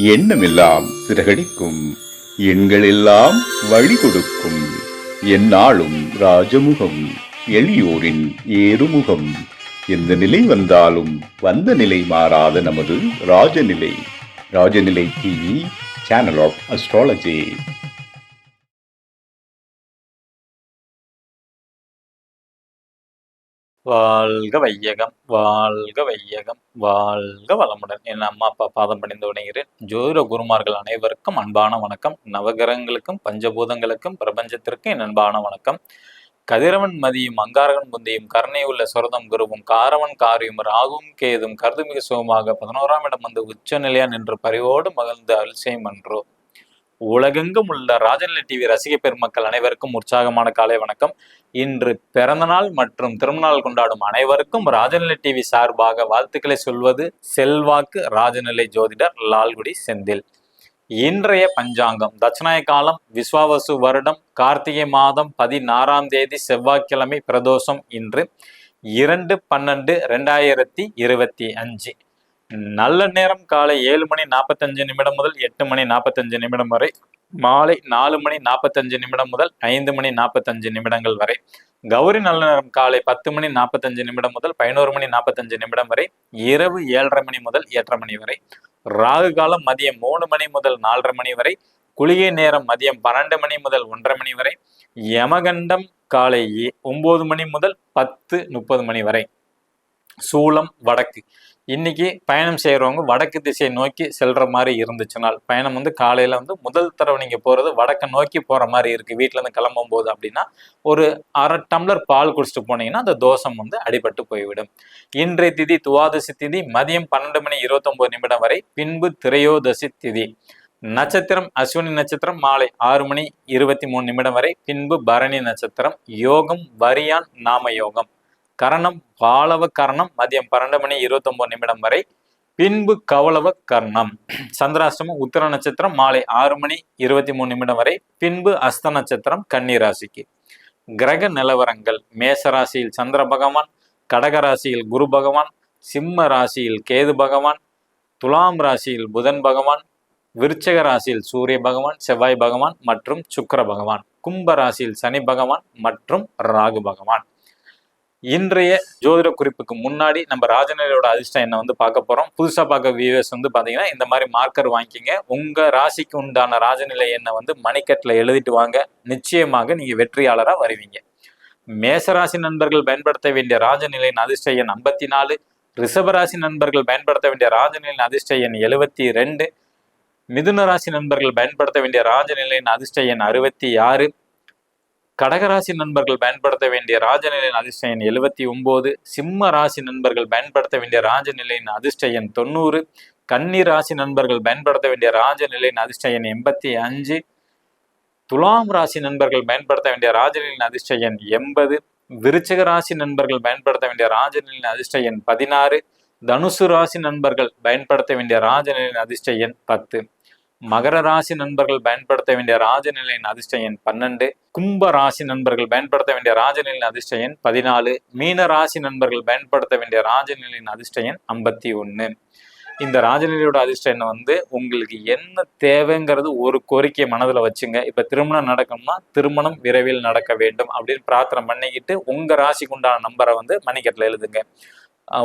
எண்ணமெல்லாம் சிறகடிக்கும், எண்களெல்லாம் வழி கொடுக்கும். எந்நாளும் ராஜமுகம், எளியோரின் ஏறுமுகம். எந்த நிலை வந்தாலும் வந்த நிலை மாறாத நமது Rajanilai. Rajanilai TV, channel of astrology. வாழ்க வையகம், வாழ்க வையகம், வாழ்க வளமுடன். என் அம்மா அப்பா பாதம் பணிந்து வணங்குகிறேன். ஜோதிட குருமார்கள் அனைவருக்கும் அன்பான வணக்கம். நவகிரகங்களுக்கும் பஞ்சபூதங்களுக்கும் பிரபஞ்சத்திற்கும் என் அன்பான வணக்கம். கதிரவன் மதியும் அங்காரகன் முந்தையும் கருணை உள்ள சொரதம் குருவும் காரவன் காரியும் ராகும் கேதும் கருதுமிகு சுகமாக 11ஆம் இடம் வந்து உச்ச நிலையா நின்று பரிவோடு மகிழ்ந்து அல்சேம் என்றோ. உலகெங்கும் உள்ள ராஜநிலை டிவி ரசிக பெருமக்கள் அனைவருக்கும் உற்சாகமான காலை வணக்கம். இன்று பிறந்தநாள் மற்றும் திருமணநாள் கொண்டாடும் அனைவருக்கும் ராஜநிலை டிவி சார்பாக வாழ்த்துக்களை சொல்வது செல்வாக்கு ராஜநிலை ஜோதிடர் லால்குடி செந்தில். இன்றைய பஞ்சாங்கம் தட்சிணாய காலம் விஸ்வாவசு வருடம் கார்த்திகை மாதம் 16ஆம் தேதி செவ்வாய்க்கிழமை பிரதோஷம். இன்று 2/12/2025. நல்ல நேரம் காலை 7:45 முதல் 8:45 வரை, மாலை 4:45 முதல் 5:45 வரை. கௌரி நல்ல நேரம் காலை 10:45 முதல் 11:45 வரை, இரவு 7:30 முதல் 8:30 வரை. ராகு காலம் மதியம் 3 முதல் 4:30 வரை, குளிகை நேரம் மதியம் 12 முதல் 1:30 வரை, யமகண்டம் காலை 9 முதல் 10:30 வரை. சூலம் வடக்கு. இன்னைக்கு பயணம் செய்யறவங்க வடக்கு திசையை நோக்கி செல்ற மாதிரி இருந்துச்சுனால், பயணம் காலையில முதல் தடவை நீங்க போறது வடக்க நோக்கி போற மாதிரி இருக்கு வீட்டுல இருந்து கிளம்பும் போது அப்படின்னா, ஒரு அரை டம்ளர் பால் குடிச்சிட்டு போனீங்கன்னா அந்த தோஷம் அடிபட்டு போய்விடும். இன்றைய திதி துவாதசி திதி மதியம் 12:29 வரை, பின்பு திரையோதசி திதி. நட்சத்திரம் அஸ்வினி நட்சத்திரம் மாலை 6:23 வரை, பின்பு பரணி நட்சத்திரம். யோகம் வரியான் நாம யோகம். கரணம் பாலவ கரணம் மதியம் 12:29 வரை, பின்பு கவலவ கர்ணம். சந்திராஷ்டமம் உத்திர நட்சத்திரம் மாலை 6:23 வரை, பின்பு அஸ்த நட்சத்திரம் கன்னி ராசிக்கு. கிரக நிலவரங்கள்: மேசராசியில் சந்திர பகவான், கடகராசியில் குரு பகவான், சிம்ம ராசியில் கேது பகவான், துலாம் ராசியில் புதன் பகவான், விருச்சக ராசியில் சூரிய பகவான், செவ்வாய் பகவான் மற்றும் சுக்கிர பகவான், கும்ப ராசியில் சனி பகவான் மற்றும் ராகு பகவான். இன்றைய ஜோதிட குறிப்புக்கு முன்னாடி நம்ம ராஜநிலையோட அதிர்ஷ்டம் என்ன பார்க்க போறோம். புதுசா பார்க்க வியூவர்ஸ் பாத்தீங்கன்னா இந்த மாதிரி மார்க்கர் வாங்கிக்கிங்க. உங்க ராசிக்கு உண்டான ராஜநிலை என்ன மணிக்கட்டில் எழுதிட்டு வாங்க. நிச்சயமாக நீங்க வெற்றியாளரா வருவீங்க. மேசராசி நண்பர்கள் பயன்படுத்த வேண்டிய ராஜநிலையின் அதிர்ஷ்ட எண் 54. ரிஷபராசி நண்பர்கள் பயன்படுத்த வேண்டிய ராஜநிலையின் அதிர்ஷ்ட எண் 72. மிதுன ராசி நண்பர்கள் பயன்படுத்த வேண்டிய ராஜநிலையின் அதிர்ஷ்ட எண் 66. கடகராசி நண்பர்கள் பயன்படுத்த வேண்டிய ராஜநிலையின் அதிர்ஷ்ட எண் 79. சிம்ம ராசி நண்பர்கள் பயன்படுத்த வேண்டிய ராஜநிலையின் அதிர்ஷ்ட எண் 90. கன்னி ராசி நண்பர்கள் பயன்படுத்த வேண்டிய ராஜநிலையின் அதிர்ஷ்ட எண் 85. துலாம் ராசி நண்பர்கள் பயன்படுத்த வேண்டிய ராஜநிலையின் அதிர்ஷ்ட எண் 80. விருச்சிக ராசி நண்பர்கள் பயன்படுத்த வேண்டிய ராஜநிலையின் அதிர்ஷ்ட எண் 16. தனுசு ராசி நண்பர்கள் பயன்படுத்த வேண்டிய ராஜநிலையின் அதிர்ஷ்ட எண் 10. மகர ராசி நண்பர்கள் பயன்படுத்த வேண்டிய ராஜநிலையின் அதிர்ஷ்ட எண் 12. கும்ப ராசி நண்பர்கள் பயன்படுத்த வேண்டிய ராஜநிலையின் அதிர்ஷ்ட எண் 14. மீன ராசி நண்பர்கள் பயன்படுத்த வேண்டிய ராஜநிலையின் அதிர்ஷ்ட எண் 51. இந்த ராஜநிலையோட அதிர்ஷ்ட எண் உங்களுக்கு என்ன தேவைங்கிறது ஒரு கோரிக்கை மனதில் வச்சுங்க. இப்ப திருமணம் நடக்கணும்னா திருமணம் விரைவில் நடக்க வேண்டும் அப்படின்னு பிரார்த்தனை பண்ணிக்கிட்டு உங்க ராசிக்கு உண்டான நம்பரை மணிக்கட்டில் எழுதுங்க.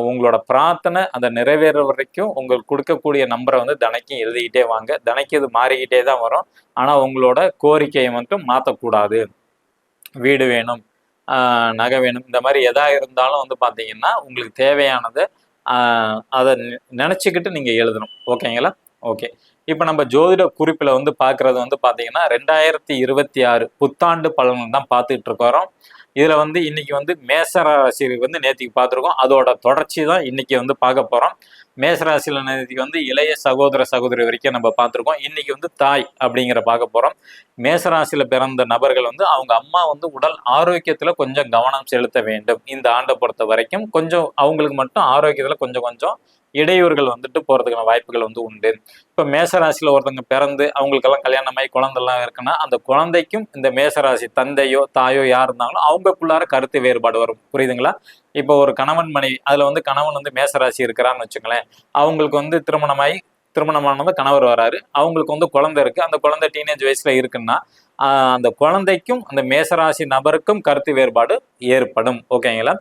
உங்களோட பிரார்த்தனை அந்த நிறைவேற வரைக்கும் உங்களுக்கு கொடுக்கக்கூடிய நம்பரை தினைக்கும் எழுதிக்கிட்டே வாங்க. தினைக்கு இது மாறிக்கிட்டே தான் வரும். ஆனால் உங்களோட கோரிக்கையை மாற்றக்கூடாது. வீடு வேணும், நகை வேணும், இந்த மாதிரி எதா இருந்தாலும் பார்த்தீங்கன்னா உங்களுக்கு தேவையானதை அதை நினச்சிக்கிட்டு நீங்கள் எழுதணும். ஓகேங்களா? ஓகே. இப்போ நம்ம ஜோதிட குறிப்பில் பார்க்குறது பார்த்தீங்கன்னா 2026 புத்தாண்டு பலன்கள் தான் பார்த்துக்கிட்டு இருக்கிறோம். இதுல இன்னைக்கு மேசராசிக்கு நேத்திக்கு பார்த்துருக்கோம். அதோட தொடர்ச்சி தான் இன்னைக்கு பார்க்க போறோம். மேசராசியில நேத்திக்கு இளைய சகோதர சகோதரி வரைக்கும் நம்ம பார்த்துருக்கோம். இன்னைக்கு தாய் அப்படிங்கிற பார்க்க போறோம். மேசராசியில பிறந்த நபர்கள் அவங்க அம்மா உடல் ஆரோக்கியத்துல கொஞ்சம் கவனம் செலுத்த வேண்டும். இந்த ஆண்டை பொறுத்த வரைக்கும் கொஞ்சம் அவங்களுக்கு மட்டும் ஆரோக்கியத்துல கொஞ்சம் கொஞ்சம் இடையூறுகள் போறதுக்கான வாய்ப்புகள் உண்டு. இப்ப மேசராசியில ஒருத்தவங்க பிறந்து அவங்களுக்கெல்லாம் கல்யாணமாகி குழந்தைலாம் இருக்குன்னா அந்த குழந்தைக்கும் இந்த மேசராசி தந்தையோ தாயோ யார் இருந்தாலும் அவங்களுக்குள்ளார கருத்து வேறுபாடு வரும். புரியுதுங்களா? இப்போ ஒரு கணவன் மனைவி அதுல கணவன் மேசராசி இருக்கிறான்னு வச்சுங்களேன். அவங்களுக்கு திருமணமாகி திருமணமானது கணவர் வராரு, அவங்களுக்கு வந்து குழந்தை இருக்கு, அந்த குழந்தை டீனேஜ் வயசுல இருக்குன்னா அந்த குழந்தைக்கும் அந்த மேசராசி நபருக்கும் கருத்து வேறுபாடு ஏற்படும். ஓகேங்களா?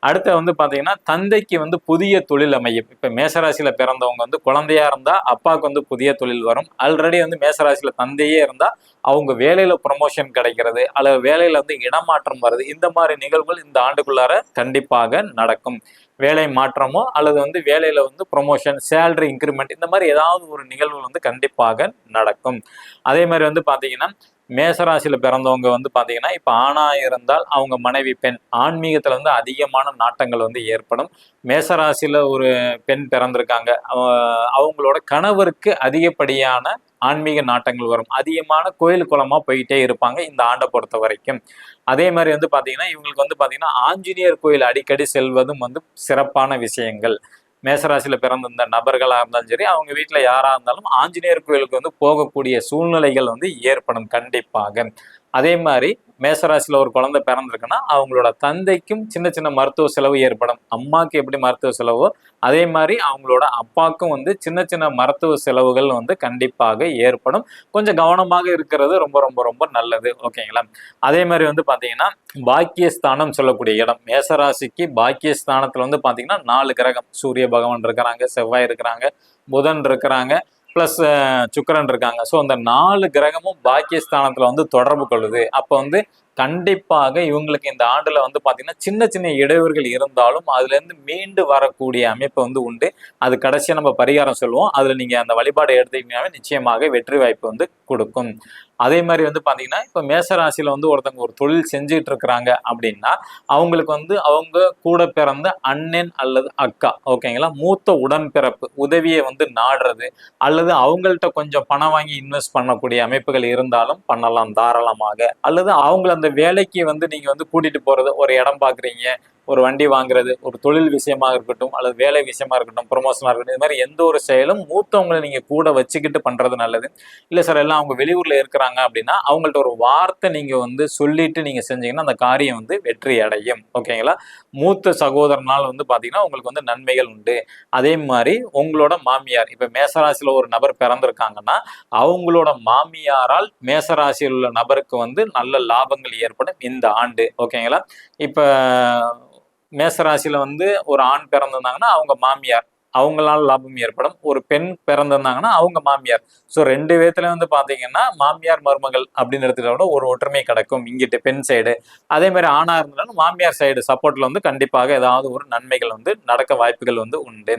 அடுத்து வந்து பாத்தீங்கன்னா தந்தைக்கு வந்து புதிய தொழில் அமையும். இப்ப மேசராசியில பிறந்தவங்க வந்து குழந்தையா இருந்தா அப்பாவுக்கு வந்து புதிய தொழில் வரும். ஆல்ரெடி வந்து மேசராசியில தந்தையே இருந்தா அவங்க வேலையில ப்ரொமோஷன் கிடைக்கிறது அல்லது வேலையில வந்து இடமாற்றம் வருது. இந்த மாதிரி நிகழ்வுகள் இந்த ஆண்டுக்குள்ளார கண்டிப்பாக நடக்கும். வேலை மாற்றமோ அல்லது வந்து வேலையில வந்து ப்ரொமோஷன், சேலரி இன்க்ரிமெண்ட் இந்த மாதிரி ஏதாவது ஒரு நிகழ்வுகள் வந்து கண்டிப்பாக நடக்கும். அதே மாதிரி வந்து பாத்தீங்கன்னா மேசராசியில பிறந்தவங்க வந்து பாத்தீங்கன்னா இப்ப ஆணா இருந்தால் அவங்க மனைவி பெண் ஆன்மீகத்துல வந்து அதிகமான நாட்டங்கள் வந்து ஏற்படும். மேசராசியில ஒரு பெண் பிறந்திருக்காங்க, அவங்களோட கணவருக்கு அதிகப்படியான ஆன்மீக நாட்டங்கள் வரும். அதிகமான கோயில் குளமா போயிட்டே இருப்பாங்க இந்த ஆண்டை பொறுத்த வரைக்கும். அதே மாதிரி வந்து பாத்தீங்கன்னா இவங்களுக்கு வந்து பாத்தீங்கன்னா ஆஞ்சநேயர் கோயில் அடிக்கடி செல்வதும் வந்து சிறப்பான விஷயங்கள். மேசராசியில பிறந்த இந்த நபர்களா இருந்தாலும் சரி, அவங்க வீட்டுல யாரா இருந்தாலும் ஆஞ்சநேயர் கோயிலுக்கு வந்து போகக்கூடிய சூழ்நிலைகள் வந்து ஏற்படும் கண்டிப்பாக. அதே மாதிரி மேசராசியில ஒரு குழந்தை பிறந்திருக்குன்னா அவங்களோட தந்தைக்கும் சின்ன சின்ன மருத்துவ செலவு ஏற்படும். அம்மாக்கு எப்படி மருத்துவ செலவோ அதே மாதிரி அவங்களோட அப்பாவுக்கும் வந்து சின்ன சின்ன மருத்துவ செலவுகள் வந்து கண்டிப்பாக ஏற்படும். கொஞ்சம் கவனமாக இருக்கிறது ரொம்ப ரொம்ப ரொம்ப நல்லது. ஓகேங்களா? அதே மாதிரி வந்து பாத்தீங்கன்னா பாக்கியஸ்தானம் சொல்லக்கூடிய இடம், மேசராசிக்கு பாக்கியஸ்தானத்துல வந்து பாத்தீங்கன்னா 4 கிரகம், சூரிய பகவான் இருக்கிறாங்க, செவ்வாய் இருக்கிறாங்க, புதன் இருக்கிறாங்க, பிளஸ் சுக்கிரன் இருக்காங்க. ஸோ அந்த 4 கிரகமும் பாக்கியஸ்தானத்துல வந்து தொடர்பு கொள்ளுது. அப்போ வந்து கண்டிப்பாக இவங்களுக்கு இந்த ஆண்டுல வந்து பாத்தீங்கன்னா சின்ன சின்ன இடையூறுகள் இருந்தாலும் அதுல இருந்து மீண்டு வரக்கூடிய அமைப்பு வந்து உண்டு. அது கடைசியா நம்ம பரிகாரம் சொல்லுவோம், அதுல நீங்க அந்த வழிபாடை எடுத்தீங்கன்னாவே நிச்சயமாக வெற்றி வாய்ப்பு வந்து கொடுக்கும். அதே மாதிரி வந்து பாத்தீங்கன்னா இப்ப மேசராசியில வந்து ஒருத்தவங்க ஒரு தொழில் செஞ்சுட்டு இருக்கிறாங்க அப்படின்னா அவங்களுக்கு வந்து அவங்க கூட பிறந்த அண்ணன் அல்லது அக்கா, ஓகேங்களா, மூத்த உடன்பிறப்பு உதவியை வந்து நாடுறது அல்லது அவங்கள்ட்ட கொஞ்சம் பணம் வாங்கி இன்வெஸ்ட் பண்ணக்கூடிய அமைப்புகள் இருந்தாலும் பண்ணலாம் தாராளமாக. அல்லது அவங்கள அந்த வேலைக்கு வந்து நீங்க வந்து கூட்டிட்டு போறது, ஒரு இடம் பாக்குறீங்க, ஒரு வண்டி வாங்குறது, ஒரு தொழில் விஷயமா இருக்கட்டும் அல்லது வேலை விஷயமா இருக்கட்டும், ப்ரொமோஷனா இருக்கட்டும், இது மாதிரி எந்த ஒரு செயலும் மூத்தவங்களை நீங்க கூட வச்சுக்கிட்டு பண்றது நல்லது. இல்ல சார் எல்லாம் அவங்க வெளியூர்ல இருக்கிறாங்க அப்படின்னா அவங்கள்ட்ட ஒரு வார்த்தை நீங்க வந்து சொல்லிட்டு நீங்க செஞ்சீங்கன்னா அந்த காரியம் வந்து வெற்றி அடையும். ஓகேங்களா? மூத்த சகோதரனால் வந்து பாத்தீங்கன்னா உங்களுக்கு வந்து நன்மைகள் உண்டு. அதே மாதிரி உங்களோட மாமியார், இப்ப மேசராசியில ஒரு நபர் பிறந்திருக்காங்கன்னா அவங்களோட மாமியாரால் மேசராசியில் உள்ள நபருக்கு வந்து நல்ல லாபங்கள் ஏற்படும் இந்த ஆண்டு. ஓகேங்களா? இப்ப மேசராசியில வந்து ஒரு ஆண் பிறந்திருந்தாங்கன்னா அவங்க மாமியார், அவங்களால லாபம் ஏற்படும். ஒரு பெண் பிறந்திருந்தாங்கன்னா அவங்க மாமியார். ஸோ 2 விதத்துல வந்து பாத்தீங்கன்னா மாமியார் மருமகள் அப்படின்னு எடுத்துக்கிட்ட கூட ஒரு ஒற்றுமை கிடைக்கும் இங்கிட்டு பெண் சைடு. அதே மாதிரி ஆணா இருந்தாலும் மாமியார் சைடு சப்போர்ட்ல வந்து கண்டிப்பாக ஏதாவது ஒரு நன்மைகள் வந்து நடக்க வாய்ப்புகள் வந்து உண்டு.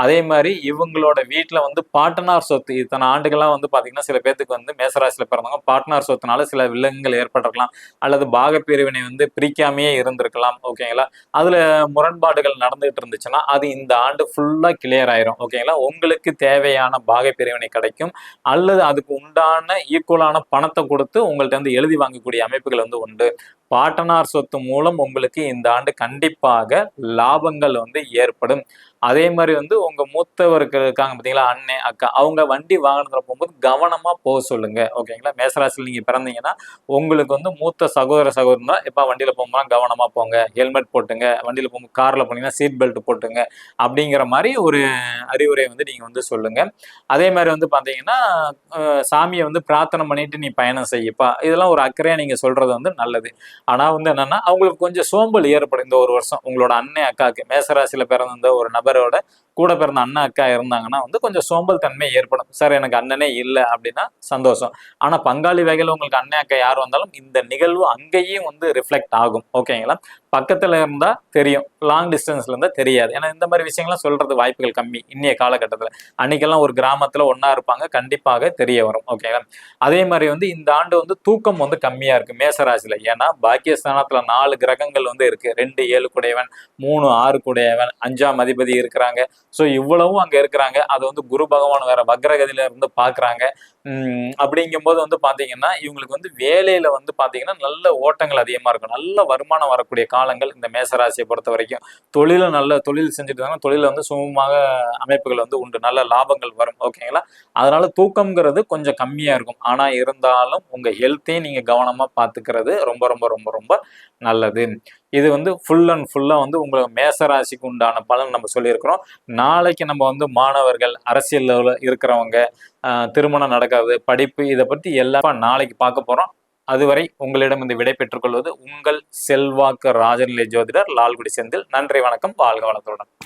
அதே மாதிரி இவங்களோட வீட்டுல வந்து பாட்டனார் சொத்து இத்தனை ஆண்டுகள்லாம் வந்து பாத்தீங்கன்னா சில பேர்த்துக்கு வந்து மேசராசியில பிறந்தவங்க பாட்டனார் சொத்துனால சில வில்லங்கங்கள் ஏற்பட்டிருக்கலாம் அல்லது பாகப்பிரிவினை வந்து பிரிக்காமையே இருந்திருக்கலாம். ஓகேங்களா? அதுல முரண்பாடுகள் நடந்துகிட்டு இருந்துச்சுன்னா அது இந்த ஆண்டு ஃபுல்லா கிளியர் ஆயிரும். ஓகேங்களா? உங்களுக்கு தேவையான பாகை பிரிவினை கிடைக்கும் அல்லது அதுக்கு உண்டான ஈக்குவலான பணத்தை கொடுத்து உங்கள்ட்ட வந்து எழுதி வாங்கக்கூடிய அமைப்புகள் வந்து உண்டு. பாட்டனார் சொத்து மூலம் உங்களுக்கு இந்த ஆண்டு கண்டிப்பாக லாபங்கள் வந்து ஏற்படும். அதே மாதிரி வந்து உங்க மூத்தவருக்கு இருக்காங்க பார்த்தீங்களா, அண்ணன் அக்கா, அவங்க வண்டி வாகனத்துல போகும்போது கவனமா போக சொல்லுங்க. ஓகேங்களா? மேசராசியில் நீங்க பிறந்தீங்கன்னா உங்களுக்கு வந்து மூத்த சகோதர சகோதரனா எப்ப வண்டியில போகும்போது கவனமா போங்க, ஹெல்மெட் போட்டுங்க, வண்டியில போகும்போது கார்ல போனீங்கன்னா சீட் பெல்ட் போட்டுங்க அப்படிங்கிற மாதிரி ஒரு அறிவுரை வந்து நீங்க வந்து சொல்லுங்க. அதே மாதிரி வந்து பாத்தீங்கன்னா சாமியை வந்து பிரார்த்தனை பண்ணிட்டு நீ பயணம் செய்யப்பா, இதெல்லாம் ஒரு அக்கறையா நீங்க சொல்றது வந்து நல்லது. ஆனா வந்து என்னன்னா அவங்களுக்கு கொஞ்சம் சோம்பல் ஏற்படும் இந்த ஒரு வருஷம். உங்களோட அண்ணன் அக்காவுக்கு மேசராசியில பிறந்த ஒரு நபரோட கூட பிறந்த அண்ணன் அக்கா இருந்தாங்கன்னா வந்து கொஞ்சம் சோம்பல் தன்மை ஏற்படும். சார் எனக்கு அண்ணனே இல்லை அப்படின்னா சந்தோஷம். ஆனா பங்காளி வகையில் உங்களுக்கு அண்ணன் அக்கா யார் வந்தாலும் இந்த நிகழ்வு அங்கேயும் வந்து ரிஃப்ளெக்ட் ஆகும். ஓகேங்களா? பக்கத்துல இருந்தா தெரியும், லாங் டிஸ்டன்ஸ்ல இருந்தா தெரியாது. ஏன்னா இந்த மாதிரி விஷயங்கள்லாம் சொல்றது வாய்ப்புகள் கம்மி இன்னைய காலகட்டத்துல. அன்னைக்கெல்லாம் ஒரு கிராமத்துல ஒன்னா இருப்பாங்க, கண்டிப்பாக தெரிய வரும். ஓகேங்களா? அதே மாதிரி வந்து இந்த ஆண்டு வந்து தூக்கம் வந்து கம்மியா இருக்கு மேசராசியில. ஏன்னா பாக்கியஸ்தானத்துல 4 கிரகங்கள் வந்து இருக்கு. 2 7 குடையவன், 3 6 குடையவன், 5ஆம் அதிபதி இருக்கிறாங்க. ஸோ இவ்வளவும் அங்க இருக்கிறாங்க. அது வந்து குரு பகவான் வேற வக்ரகதியில இருந்து பாக்குறாங்க. அப்படிங்கும்போது வந்து பாத்தீங்கன்னா இவங்களுக்கு வந்து வேலையில வந்து பாத்தீங்கன்னா நல்ல ஓட்டங்கள் அதிகமா இருக்கும், நல்ல வருமானம் வரக்கூடிய காலங்கள் இந்த மேசராசியை பொறுத்த வரைக்கும். நல்ல தொழில் செஞ்சுட்டு இருந்தாங்க, தொழில வந்து சுமூகமாக அமைப்புகள் வந்து உண்டு, நல்ல லாபங்கள் வரும். ஓகேங்களா? அதனால தூக்கம்ங்கிறது கொஞ்சம் கம்மியா இருக்கும். ஆனா இருந்தாலும் உங்க ஹெல்த்தையும் நீங்க கவனமா பாத்துக்கிறது ரொம்ப ரொம்ப ரொம்ப ரொம்ப நல்லது. இது வந்து ஃபுல் அண்ட் ஃபுல்லாக வந்து உங்களுக்கு மேசராசிக்கு உண்டான பலன் நம்ம சொல்லியிருக்கிறோம். நாளைக்கு நம்ம வந்து மாணவர்கள், அரசியலில் இருக்கிறவங்க, திருமணம் நடக்காது, படிப்பு, இதை பற்றி எல்லாம் நாளைக்கு பார்க்க போகிறோம். அதுவரை உங்களிடம் இந்த விடை பெற்றுக் கொள்வது உங்கள் செல்வாக்கு ராஜநிலை ஜோதிடர் லால்குடி செந்தில். நன்றி, வணக்கம், வாழ்க வளத்துடன்.